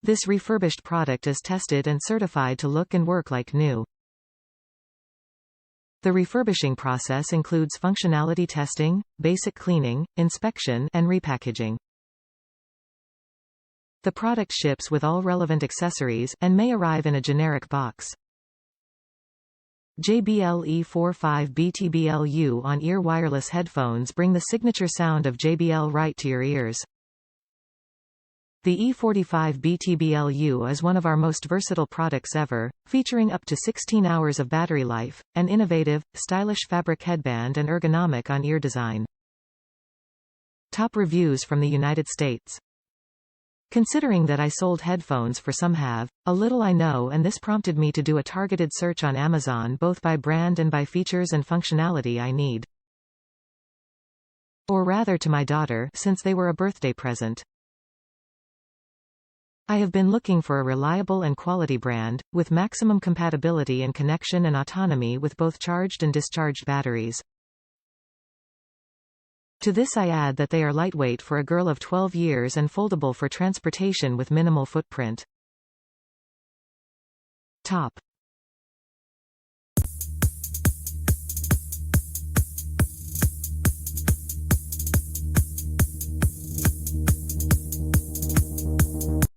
This refurbished product is tested and certified to look and work like new. The refurbishing process includes functionality testing, basic cleaning, inspection, and repackaging. The product ships with all relevant accessories, and may arrive in a generic box. JBL E45BTBLU on-ear wireless headphones bring the signature sound of JBL right to your ears. The E45BTBLU is one of our most versatile products ever, featuring up to 16 hours of battery life, an innovative, stylish fabric headband and ergonomic on-ear design. Top reviews from the United States. Considering that I sold headphones for some have, a little I know, and this prompted me to do a targeted search on Amazon both by brand and by features and functionality I need. Or rather to my daughter, since they were a birthday present. I have been looking for a reliable and quality brand, with maximum compatibility and connection and autonomy with both charged and discharged batteries. To this I add that they are lightweight for a girl of 12 years and foldable for transportation with minimal footprint. Top